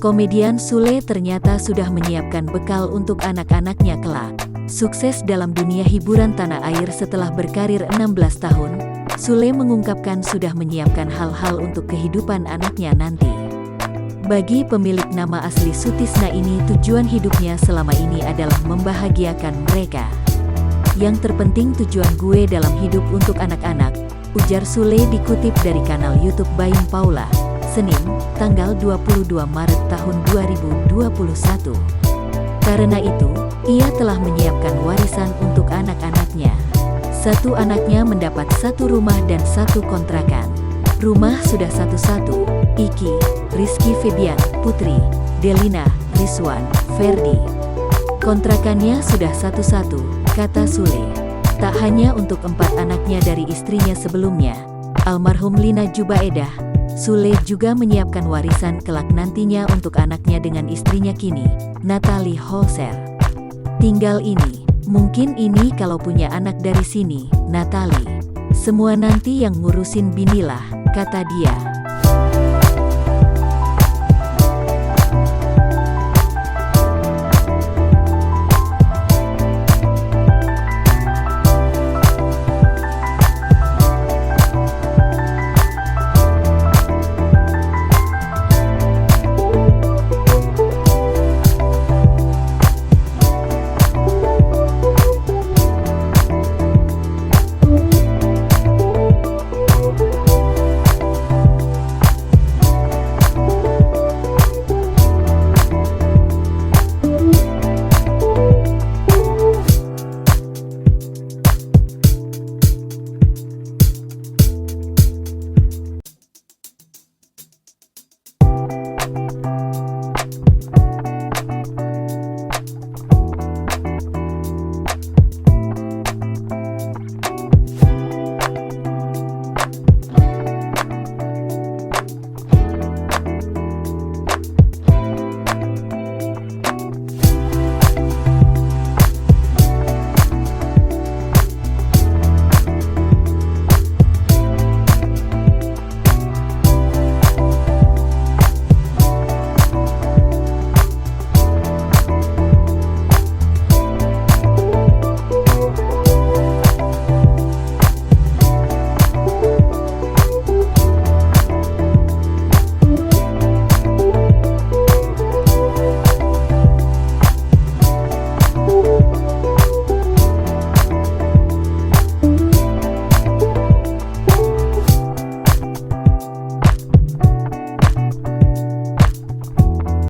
Komedian Sule ternyata sudah menyiapkan bekal untuk anak-anaknya kelak. Sukses dalam dunia hiburan tanah air setelah berkarir 16 tahun, Sule mengungkapkan sudah menyiapkan hal-hal untuk kehidupan anaknya nanti. Bagi pemilik nama asli Sutisna ini, tujuan hidupnya selama ini adalah membahagiakan mereka. Yang terpenting tujuan gue dalam hidup untuk anak-anak, ujar Sule dikutip dari kanal YouTube Baim Paula, Senin, tanggal 22 Maret tahun 2021. Karena itu, ia telah menyiapkan warisan untuk anak-anaknya. Satu anaknya mendapat satu rumah dan satu kontrakan. Rumah sudah satu-satu, Iki, Rizky Febian, Putri, Delina, Rizwan, Ferdi. Kontrakannya sudah satu-satu, kata Sule. Tak hanya untuk 4 anaknya dari istrinya sebelumnya, almarhum Lina Jubaedah, Sule juga menyiapkan warisan kelak nantinya untuk anaknya dengan istrinya kini, Natalie Holzer. Tinggal ini, mungkin ini kalau punya anak dari sini, Natalie. Semua nanti yang ngurusin binilah, kata dia.